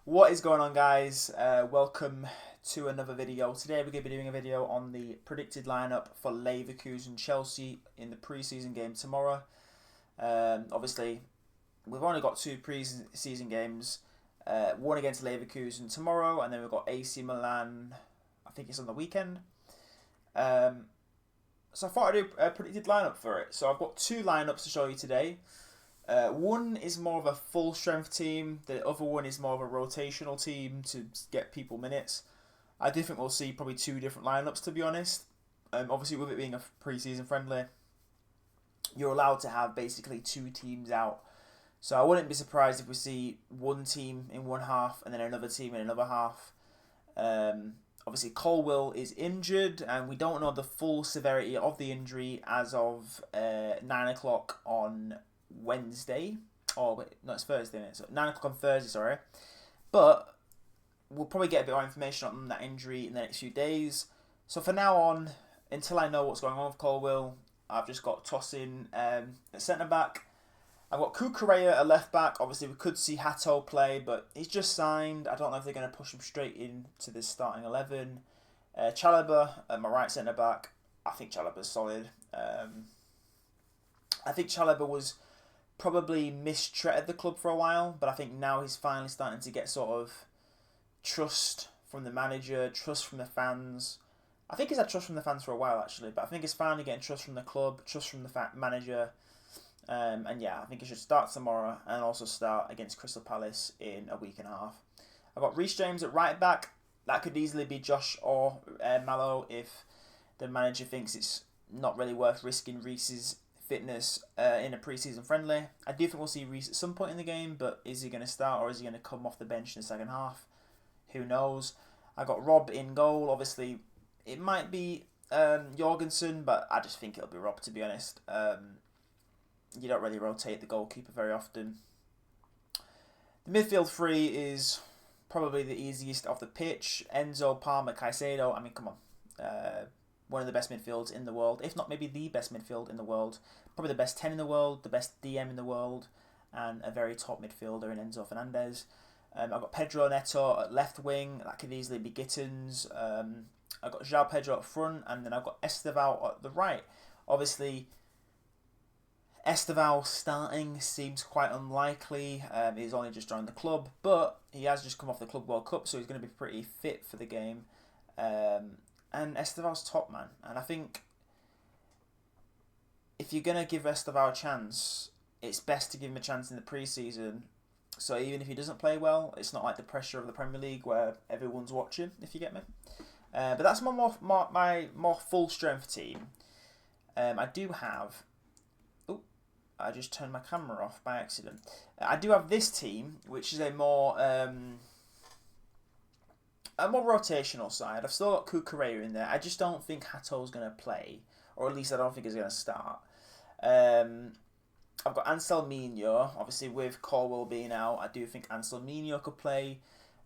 What is going on, guys? Welcome to another video. Today we're going to be doing a video on the predicted lineup for Leverkusen Chelsea in the preseason game tomorrow. Obviously, we've only got two preseason games. One against Leverkusen tomorrow, and then we've got AC Milan, I think it's on the weekend. So I thought I'd do a predicted lineup for it. So I've got two lineups to show you today. One is more of a full strength team. The other one is more of a rotational team to get people minutes. I do think we'll see probably two different lineups, to be honest. Obviously, with it being a pre-season friendly, you're allowed to have basically two teams out. So I wouldn't be surprised if we see one team in one half and then another team in another half. Obviously, Colwill is injured, and we don't know the full severity of the injury as of 9 o'clock on Wednesday. Oh, wait, no, it's Thursday, isn't it? So 9 o'clock on Thursday, sorry. But we'll probably get a bit more information on that injury in the next few days. So for now on, until I know what's going on with Colwill, I've just got Tosin at centre-back. I've got Cucurella at left-back. Obviously, we could see Hato play, but he's just signed. I don't know if they're going to push him straight into the starting 11. Chalobah at my right centre-back. I think Chalobah's solid. I think Chalobah was probably mistreated the club for a while, but I think now he's finally starting to get sort of trust from the manager, trust from the fans. I think he's had trust from the fans for a while, actually, but I think he's finally getting trust from the club, trust from the manager. And yeah, I think he should start tomorrow and also start against Crystal Palace in a week and a half. I've got Reece James at right back. That could easily be Josh or Mallow if the manager thinks it's not really worth risking Reece's fitness in a pre-season friendly. I do think we'll see Reece at some point in the game, but is he going to start or is he going to come off the bench in the second half? Who knows? I got Rob in goal. Obviously, it might be Jorgensen, but I just think it'll be Rob, to be honest. You don't really rotate the goalkeeper very often. The midfield three is probably the easiest off the pitch. Enzo, Palmer, Caicedo. I mean, come on. One of the best midfields in the world, if not maybe the best midfield in the world. Probably the best 10 in the world, the best DM in the world, and a very top midfielder in Enzo Fernandez. I've got Pedro Neto at left wing. That could easily be Gittins. I've got João Pedro up front, and then I've got Esteval at the right. Obviously, Esteval starting seems quite unlikely. He's only just joined the club, but he has just come off the Club World Cup, so he's going to be pretty fit for the game. And Esteval's top, man. And I think if you're going to give Esteval a chance, it's best to give him a chance in the pre-season. So even if he doesn't play well, it's not like the pressure of the Premier League where everyone's watching, if you get me. But that's my more full-strength team. I do have... Oh, I just turned my camera off by accident. I do have this team, which is a more rotational side. I've still got Cucurella in there. I just don't think Hato's going to play, or at least I don't think he's going to start. I've got Anselminho. Obviously, with Colwill being out, I do think Anselminho could play.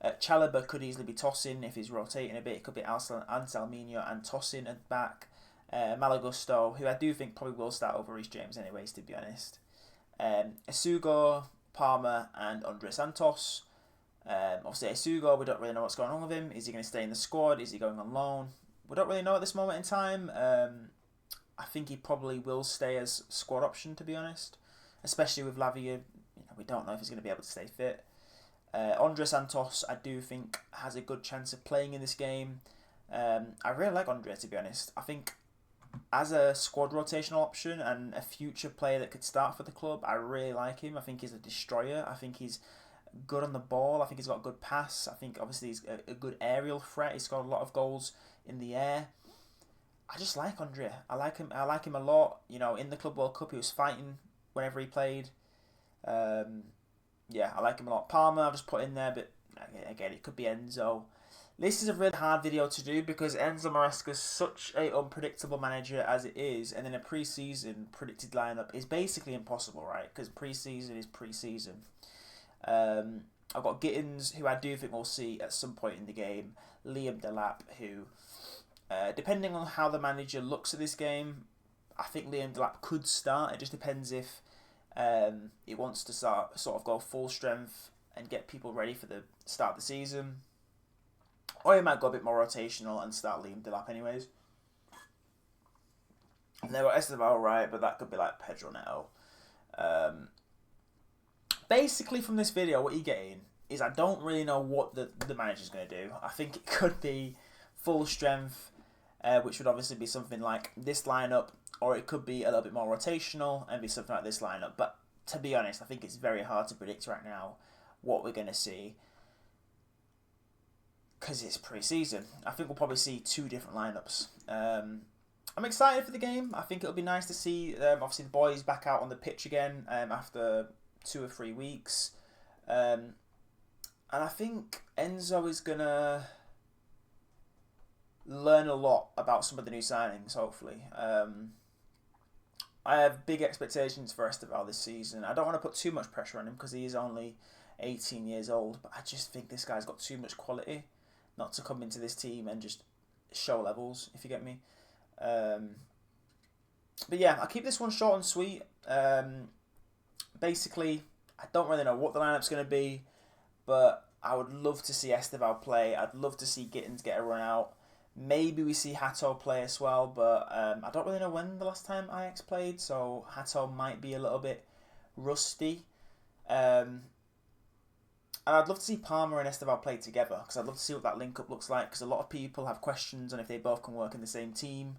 Chalobah could easily be Tosin if he's rotating a bit. It could be Anselminho and Tosin at back. Malagusto, who I do think probably will start over Reece James anyways, to be honest. Esugo, Palmer, and Andre Santos. Obviously, Esugo, we don't really know what's going on with him. Is he going to stay in the squad? Is he going on loan? We don't really know at this moment in time. I think he probably will stay as squad option, to be honest. Especially with Lavia, we don't know if he's going to be able to stay fit. Andre Santos, I do think, has a good chance of playing in this game. I really like Andre, to be honest. I think as a squad rotational option and a future player that could start for the club, I really like him. I think he's a destroyer. I think he's good on the ball. I think he's got a good pass. I think obviously he's a good aerial threat. He's got a lot of goals in the air. I just like Andre. I like him a lot. In the Club World Cup, he was fighting whenever he played. Yeah, I like him a lot. Palmer, I've just put in there, but again, it could be Enzo. This is a really hard video to do because Enzo Maresca is such an unpredictable manager as it is, and then a pre-season predicted lineup is basically impossible, right? Because pre-season is pre-season. I've got Gittins, who I do think we'll see at some point in the game. Liam Delap, who, depending on how the manager looks at this game, I think Liam Delap could start. It just depends if he wants to sort of go full strength and get people ready for the start of the season. Or he might go a bit more rotational and start Liam Delap anyways. And they've got Esteval, right, but that could be like Pedro Neto. Basically, from this video, what you're getting is I don't really know what the manager's going to do. I think it could be full strength, which would obviously be something like this lineup, or it could be a little bit more rotational and be something like this lineup. But to be honest, I think it's very hard to predict right now what we're going to see, because it's pre-season. I think we'll probably see 2 different lineups. I'm excited for the game. I think it'll be nice to see, obviously, the boys back out on the pitch again after 2 or 3 weeks. And I think Enzo is going to learn a lot about some of the new signings, hopefully. I have big expectations for Esteval this season. I don't want to put too much pressure on him because he is only 18 years old, but I just think this guy's got too much quality not to come into this team and just show levels, if you get me. But yeah, I'll keep this one short and sweet. Basically, I don't really know what the lineup's going to be, but I would love to see Esteval play. I'd love to see Gittins get a run out. Maybe we see Hato play as well, but I don't really know when the last time Ajax played, so Hato might be a little bit rusty. And I'd love to see Palmer and Esteval play together, because I'd love to see what that link-up looks like, because a lot of people have questions on if they both can work in the same team.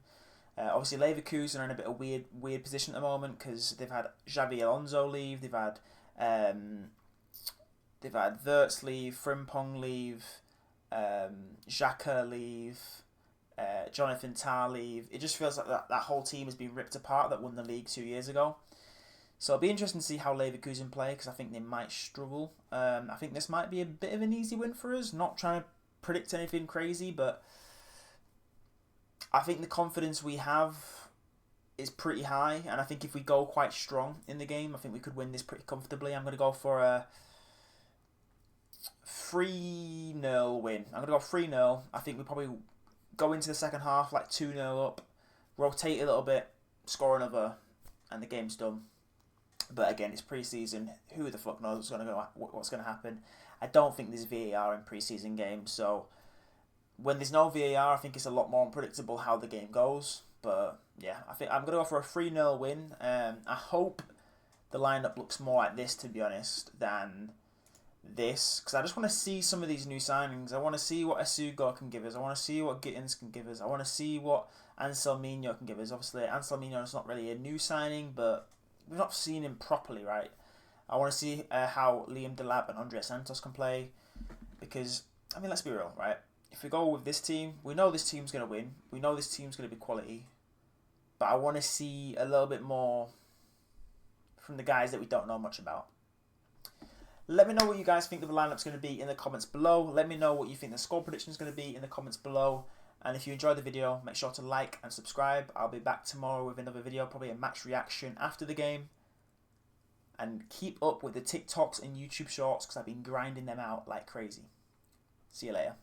Obviously, Leverkusen are in a bit of weird position at the moment, because they've had Xavi Alonso leave, they've had Wirtz leave, Frimpong leave, Xhaka leave, Jonathan Tah leave. It just feels like that whole team has been ripped apart that won the league 2 years ago. So it'll be interesting to see how Leverkusen play, because I think they might struggle. I think this might be a bit of an easy win for us. Not trying to predict anything crazy, but I think the confidence we have is pretty high. And I think if we go quite strong in the game, I think we could win this pretty comfortably. I'm going to go for a 3-0 win. I'm going to go 3-0. I think we probably go into the second half like 2-0 up, rotate a little bit, score another, and the game's done. But again, it's pre-season. Who the fuck knows what's going to happen? I don't think there's VAR in pre-season games, so when there's no VAR, I think it's a lot more unpredictable how the game goes. But yeah, I think I'm going to go for a 3-0 win. I hope the lineup looks more like this, to be honest, than this, because I just want to see some of these new signings. I want to see what Asugo can give us. I want to see what Gittins can give us. I want to see what Anselminho can give us. Obviously, Anselminho is not really a new signing, but we've not seen him properly, right? I want to see how Liam Delap and Andres Santos can play, because, I mean, let's be real, right? If we go with this team, we know this team's going to win. We know this team's going to be quality. But I want to see a little bit more from the guys that we don't know much about. Let me know what you guys think the lineup's going to be in the comments below. Let me know what you think the score prediction is going to be in the comments below. And if you enjoyed the video, make sure to like and subscribe. I'll be back tomorrow with another video, probably a match reaction after the game. And keep up with the TikToks and YouTube shorts, because I've been grinding them out like crazy. See you later.